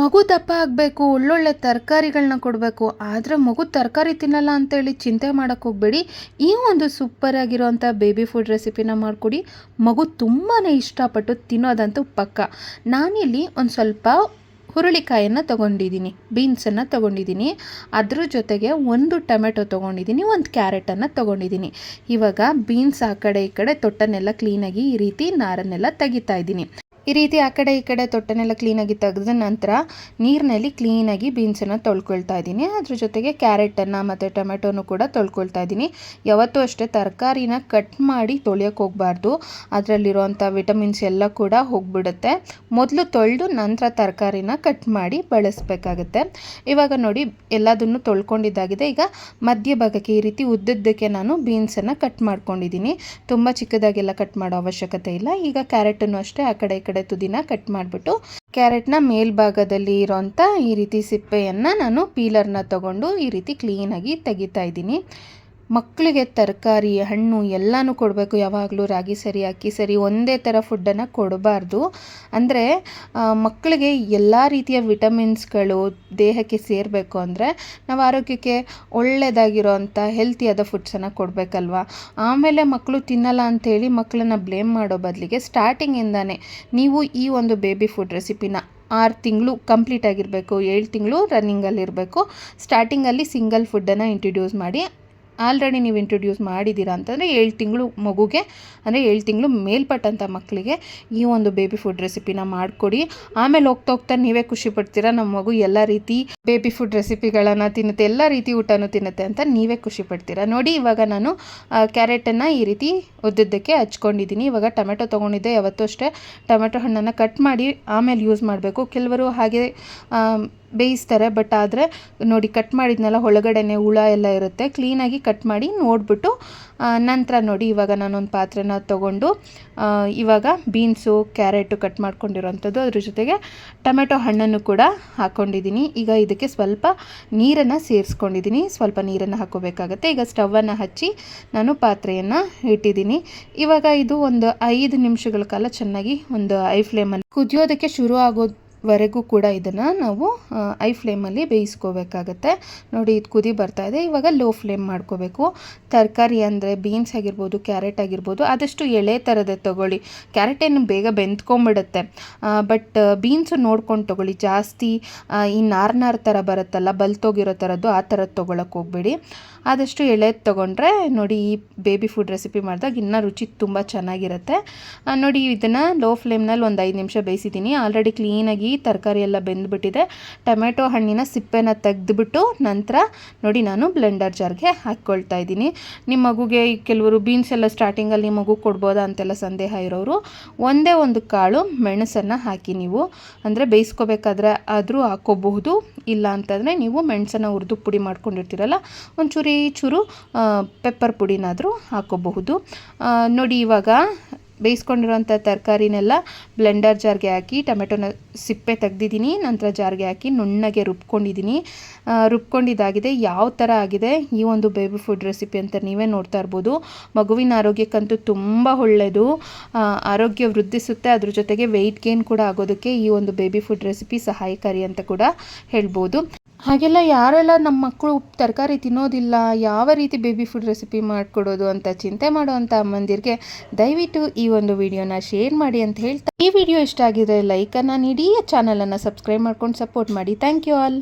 ಮಗು ದಪ್ಪ ಆಗಬೇಕು, ಒಳ್ಳೊಳ್ಳೆ ತರಕಾರಿಗಳನ್ನ ಕೊಡಬೇಕು, ಆದರೆ ಮಗು ತರಕಾರಿ ತಿನ್ನಲ್ಲ ಅಂತೇಳಿ ಚಿಂತೆ ಮಾಡೋಕ್ಕೆ ಹೋಗಬೇಡಿ. ಈ ಒಂದು ಸೂಪರ್ ಆಗಿರೋವಂಥ ಬೇಬಿ ಫುಡ್ ರೆಸಿಪಿನ ಮಾಡಿಕೊಡಿ. ಮಗು ತುಂಬಾ ಇಷ್ಟಪಟ್ಟು ತಿನ್ನೋದಂತೂ ಪಕ್ಕ. ನಾನಿಲ್ಲಿ ಒಂದು ಸ್ವಲ್ಪ ಹುರುಳಿಕಾಯನ್ನು ತೊಗೊಂಡಿದ್ದೀನಿ, ಬೀನ್ಸನ್ನು ತೊಗೊಂಡಿದ್ದೀನಿ, ಅದ್ರ ಜೊತೆಗೆ ಒಂದು ಟೊಮೆಟೊ ತೊಗೊಂಡಿದ್ದೀನಿ, ಒಂದು ಕ್ಯಾರೆಟನ್ನು ತೊಗೊಂಡಿದ್ದೀನಿ. ಇವಾಗ ಬೀನ್ಸ್ ಆ ಕಡೆ ಈ ಕಡೆ ತೊಟ್ಟನ್ನೆಲ್ಲ ಕ್ಲೀನಾಗಿ ಈ ರೀತಿ ನಾರನ್ನೆಲ್ಲ ತೆಗಿತಾ ಇದ್ದೀನಿ. ಈ ರೀತಿ ಆ ಕಡೆ ಈ ಕಡೆ ತೊಟ್ಟನೆಲ್ಲ ಕ್ಲೀನಾಗಿ ತೆಗೆದ ನಂತರ ನೀರಿನಲ್ಲಿ ಕ್ಲೀನಾಗಿ ಬೀನ್ಸನ್ನು ತೊಳ್ಕೊಳ್ತಾ ಇದ್ದೀನಿ. ಅದ್ರ ಜೊತೆಗೆ ಕ್ಯಾರೆಟನ್ನು ಮತ್ತು ಟೊಮೆಟೊನು ಕೂಡ ತೊಳ್ಕೊಳ್ತಾ ಇದ್ದೀನಿ. ಯಾವತ್ತೂ ಅಷ್ಟೇ ತರಕಾರಿನ ಕಟ್ ಮಾಡಿ ತೊಳೆಯೋಕ್ಕೆ ಹೋಗಬಾರ್ದು, ಅದರಲ್ಲಿರುವಂಥ ವಿಟಮಿನ್ಸ್ ಎಲ್ಲ ಕೂಡ ಹೋಗಿಬಿಡುತ್ತೆ. ಮೊದಲು ತೊಳೆದು ನಂತರ ತರಕಾರಿನ ಕಟ್ ಮಾಡಿ ಬಳಸಬೇಕಾಗುತ್ತೆ. ಇವಾಗ ನೋಡಿ ಎಲ್ಲದನ್ನು ತೊಳ್ಕೊಂಡಿದ್ದಾಗಿದೆ. ಈಗ ಮಧ್ಯಭಾಗಕ್ಕೆ ಈ ರೀತಿ ಉದ್ದದ್ದಕ್ಕೆ ನಾನು ಬೀನ್ಸನ್ನು ಕಟ್ ಮಾಡ್ಕೊಂಡಿದ್ದೀನಿ. ತುಂಬ ಚಿಕ್ಕದಾಗೆಲ್ಲ ಕಟ್ ಮಾಡೋ ಅವಶ್ಯಕತೆ ಇಲ್ಲ. ಈಗ ಕ್ಯಾರೆಟನ್ನು ಅಷ್ಟೇ ಆ ಕಡೆ ಈ ಕಡೆ ತುದಿನ ಕಟ್ ಮಾಡಿಬಿಟ್ಟು ಕ್ಯಾರೆಟ್ನ ಮೇಲ್ಭಾಗದಲ್ಲಿ ಇರೋಂಥ ಈ ರೀತಿ ಸಿಪ್ಪೆಯನ್ನು ನಾನು ಪೀಲರ್ನ ತಗೊಂಡು ಈ ರೀತಿ ಕ್ಲೀನಾಗಿ ತೆಗಿತಾ ಇದ್ದೀನಿ. ಮಕ್ಕಳಿಗೆ ತರಕಾರಿ ಹಣ್ಣು ಎಲ್ಲನೂ ಕೊಡಬೇಕು. ಯಾವಾಗಲೂ ರಾಗಿ ಸರಿ ಅಕ್ಕಿ ಸರಿ ಒಂದೇ ಥರ ಫುಡ್ಡನ್ನು ಕೊಡಬಾರ್ದು. ಅಂದರೆ ಮಕ್ಕಳಿಗೆ ಎಲ್ಲ ರೀತಿಯ ವಿಟಮಿನ್ಸ್ಗಳು ದೇಹಕ್ಕೆ ಸೇರಬೇಕು ಅಂದರೆ ನಾವು ಆರೋಗ್ಯಕ್ಕೆ ಒಳ್ಳೆಯದಾಗಿರೋವಂಥ ಹೆಲ್ತಿಯಾದ ಫುಡ್ಸನ್ನು ಕೊಡಬೇಕಲ್ವ. ಆಮೇಲೆ ಮಕ್ಕಳು ತಿನ್ನಲ್ಲ ಅಂಥೇಳಿ ಮಕ್ಕಳನ್ನ ಬ್ಲೇಮ್ ಮಾಡೋ ಬದಲಿಗೆ ಸ್ಟಾರ್ಟಿಂಗಿಂದಾನೇ ನೀವು ಈ ಒಂದು ಬೇಬಿ ಫುಡ್ ರೆಸಿಪಿನ 6 ತಿಂಗಳು ಕಂಪ್ಲೀಟ್ ಆಗಿರಬೇಕು, 7 ತಿಂಗಳು ರನ್ನಿಂಗಲ್ಲಿರಬೇಕು. ಸ್ಟಾರ್ಟಿಂಗಲ್ಲಿ ಸಿಂಗಲ್ ಫುಡ್ಡನ್ನು ಇಂಟ್ರೊಡ್ಯೂಸ್ ಮಾಡಿ. ಆಲ್ರೆಡಿ ನೀವು ಇಂಟ್ರೊಡ್ಯೂಸ್ ಮಾಡಿದ್ದೀರಾ ಅಂತಂದರೆ 7 ತಿಂಗಳು ಮಗುಗೆ, ಅಂದರೆ 7 ತಿಂಗಳು ಮೇಲ್ಪಟ್ಟಂಥ ಮಕ್ಕಳಿಗೆ ಈ ಒಂದು ಬೇಬಿ ಫುಡ್ ರೆಸಿಪಿನ ಮಾಡಿಕೊಡಿ. ಆಮೇಲೆ ಹೋಗ್ತಾ ಹೋಗ್ತಾ ನೀವೇ ಖುಷಿ ಪಡ್ತೀರಾ, ನಮ್ಮ ಮಗು ಎಲ್ಲ ರೀತಿ ಬೇಬಿ ಫುಡ್ ರೆಸಿಪಿಗಳನ್ನು ತಿನ್ನುತ್ತೆ, ಎಲ್ಲ ರೀತಿ ಊಟನೂ ತಿನ್ನುತ್ತೆ ಅಂತ ನೀವೇ ಖುಷಿ ಪಡ್ತೀರಾ. ನೋಡಿ ಇವಾಗ ನಾನು ಕ್ಯಾರೆಟನ್ನು ಈ ರೀತಿ ಉದ್ದದ್ದಕ್ಕೆ ಹಚ್ಕೊಂಡಿದ್ದೀನಿ. ಇವಾಗ ಟೊಮೆಟೊ ತೊಗೊಂಡಿದ್ದೆ. ಯಾವತ್ತೂ ಅಷ್ಟೇ ಟೊಮೆಟೊ ಹಣ್ಣನ್ನು ಕಟ್ ಮಾಡಿ ಆಮೇಲೆ ಯೂಸ್ ಮಾಡಬೇಕು. ಕೆಲವರು ಹಾಗೆ ಬೇಯಿಸ್ತಾರೆ, ಬಟ್ ಆದರೆ ನೋಡಿ ಕಟ್ ಮಾಡಿದ್ನೆಲ್ಲ ಒಳಗಡೆನೆ ಹುಳ ಎಲ್ಲ ಇರುತ್ತೆ. ಕ್ಲೀನಾಗಿ ಕಟ್ ಮಾಡಿ ನೋಡಿಬಿಟ್ಟು ನಂತರ ನೋಡಿ ಇವಾಗ ನಾನೊಂದು ಪಾತ್ರೆನ ತೊಗೊಂಡು ಇವಾಗ ಬೀನ್ಸು ಕ್ಯಾರೆಟು ಕಟ್ ಮಾಡ್ಕೊಂಡಿರೋವಂಥದ್ದು, ಅದ್ರ ಜೊತೆಗೆ ಟೊಮೆಟೊ ಹಣ್ಣನ್ನು ಕೂಡ ಹಾಕ್ಕೊಂಡಿದ್ದೀನಿ. ಈಗ ಇದಕ್ಕೆ ಸ್ವಲ್ಪ ನೀರನ್ನು ಸೇರಿಸ್ಕೊಂಡಿದ್ದೀನಿ. ಸ್ವಲ್ಪ ನೀರನ್ನು ಹಾಕ್ಕೋಬೇಕಾಗತ್ತೆ. ಈಗ ಸ್ಟವನ್ನು ಹಚ್ಚಿ ನಾನು ಪಾತ್ರೆಯನ್ನು ಇಟ್ಟಿದ್ದೀನಿ. ಇವಾಗ ಇದು ಒಂದು 5 ನಿಮಿಷಗಳ ಕಾಲ ಚೆನ್ನಾಗಿ ಒಂದು ಐ ಫ್ಲೇಮಲ್ಲಿ ಕುದಿಯೋದಕ್ಕೆ ಶುರು ವರೆಗೂ ಕೂಡ ಇದನ್ನು ನಾವು ಐ ಫ್ಲೇಮಲ್ಲಿ ಬೇಯಿಸ್ಕೋಬೇಕಾಗತ್ತೆ. ನೋಡಿ ಇದು ಕುದಿ ಬರ್ತಾ ಇದೆ. ಇವಾಗ ಲೋ ಫ್ಲೇಮ್ ಮಾಡ್ಕೋಬೇಕು. ತರಕಾರಿ ಅಂದರೆ ಬೀನ್ಸ್ ಆಗಿರ್ಬೋದು, ಕ್ಯಾರೆಟ್ ಆಗಿರ್ಬೋದು, ಆದಷ್ಟು ಎಳೆ ಥರದೇ ತೊಗೊಳ್ಳಿ. ಕ್ಯಾರೆಟ್ ಏನು ಬೇಗ ಬೆಂದ್ಕೊಂಬಿಡುತ್ತೆ, ಬಟ್ ಬೀನ್ಸು ನೋಡ್ಕೊಂಡು ತೊಗೊಳ್ಳಿ. ಜಾಸ್ತಿ ಈ ನಾರು ಥರ ಬರುತ್ತಲ್ಲ, ಬಲ್ತೋಗಿರೋ ಥರದ್ದು, ಆ ಥರದ್ದು ತೊಗೊಳಕ್ಕೆ ಹೋಗಬೇಡಿ. ಆದಷ್ಟು ಎಳೆದು ತೊಗೊಂಡ್ರೆ ನೋಡಿ ಈ ಬೇಬಿ ಫುಡ್ ರೆಸಿಪಿ ಮಾಡಿದಾಗ ಇನ್ನೂ ರುಚಿ ತುಂಬ ಚೆನ್ನಾಗಿರುತ್ತೆ. ನೋಡಿ ಇದನ್ನು ಲೋ ಫ್ಲೇಮ್ನಲ್ಲಿ ಒಂದು 5 ನಿಮಿಷ ಬೇಯಿಸಿದ್ದೀನಿ. ಆಲ್ರೆಡಿ ಕ್ಲೀನಾಗಿ ತರಕಾರಿ ಎಲ್ಲ ಬೆಂದ್ಬಿಟ್ಟಿದೆ. ಟೊಮೆಟೊ ಹಣ್ಣಿನ ಸಿಪ್ಪೆನ ತೆಗೆದುಬಿಟ್ಟು ನಂತರ ನೋಡಿ ನಾನು ಬ್ಲೆಂಡರ್ ಜಾರ್ಗೆ ಹಾಕ್ಕೊಳ್ತಾ ಇದ್ದೀನಿ. ನಿಮ್ಮ ಮಗುಗೆ ಕೆಲವರು ಬೀನ್ಸ್ ಎಲ್ಲ ಸ್ಟಾರ್ಟಿಂಗಲ್ಲಿ ನಿಮ್ಮ ಮಗು ಕೊಡ್ಬೋದಾ ಅಂತೆಲ್ಲ ಸಂದೇಹ ಇರೋರು ಒಂದೇ ಒಂದು ಕಾಳು ಮೆಣಸನ್ನು ಹಾಕಿ, ನೀವು ಅಂದರೆ ಬೇಯಿಸ್ಕೋಬೇಕಾದ್ರೆ ಆದರೂ ಹಾಕ್ಕೋಬಹುದು. ಇಲ್ಲ ಅಂತಂದರೆ ನೀವು ಮೆಣಸನ್ನು ಹುರಿದು ಪುಡಿ ಮಾಡ್ಕೊಂಡಿರ್ತೀರಲ್ಲ, ಒಂಚೂರು ಪೆಪ್ಪರ್ ಪುಡಿನಾದರೂ ಹಾಕ್ಕೋಬಹುದು. ನೋಡಿ ಇವಾಗ ಬೇಯಿಸ್ಕೊಂಡಿರೋಂಥ ತರಕಾರಿನೆಲ್ಲ ಬ್ಲೆಂಡರ್ ಜಾರ್ಗೆ ಹಾಕಿ ಟೊಮೆಟೊನ ಸಿಪ್ಪೆ ತೆಗ್ದಿದ್ದೀನಿ. ನಂತರ ಜಾರ್ಗೆ ಹಾಕಿ ನುಣ್ಣಗೆ ರುಬ್ಕೊಂಡಿದ್ದಾಗಿದೆ. ಯಾವ ಥರ ಆಗಿದೆ ಈ ಒಂದು ಬೇಬಿ ಫುಡ್ ರೆಸಿಪಿ ಅಂತ ನೀವೇ ನೋಡ್ತಾ ಇರ್ಬೋದು. ಮಗುವಿನ ಆರೋಗ್ಯಕ್ಕಂತೂ ತುಂಬ ಒಳ್ಳೆಯದು, ಆರೋಗ್ಯ ವೃದ್ಧಿಸುತ್ತೆ. ಅದ್ರ ಜೊತೆಗೆ ವೆಯ್ಟ್ ಗೇನ್ ಕೂಡ ಆಗೋದಕ್ಕೆ ಈ ಒಂದು ಬೇಬಿ ಫುಡ್ ರೆಸಿಪಿ ಸಹಾಯಕಾರಿ ಅಂತ ಕೂಡ ಹೇಳ್ಬೋದು. ಹಾಗೆಲ್ಲ ಯಾರೆಲ್ಲ ನಮ್ಮ ಮಕ್ಕಳು ತರಕಾರಿ ತಿನ್ನೋದಿಲ್ಲ, ಯಾವ ರೀತಿ ಬೇಬಿ ಫುಡ್ ರೆಸಿಪಿ ಮಾಡಿಕೊಡೋದು ಅಂತ ಚಿಂತೆ ಮಾಡೋವಂಥ ಅಮ್ಮಂದಿರಿಗೆ ದಯವಿಟ್ಟು ಈ ಒಂದು ವಿಡಿಯೋನ ಶೇರ್ ಮಾಡಿ ಅಂತ ಹೇಳ್ತಾ, ಈ ವಿಡಿಯೋ ಇಷ್ಟ ಆಗಿದ್ರೆ ಲೈಕನ್ನು ನೀಡಿ, ಚಾನಲನ್ನು ಸಬ್ಸ್ಕ್ರೈಬ್ ಮಾಡ್ಕೊಂಡು ಸಪೋರ್ಟ್ ಮಾಡಿ. Thank you all.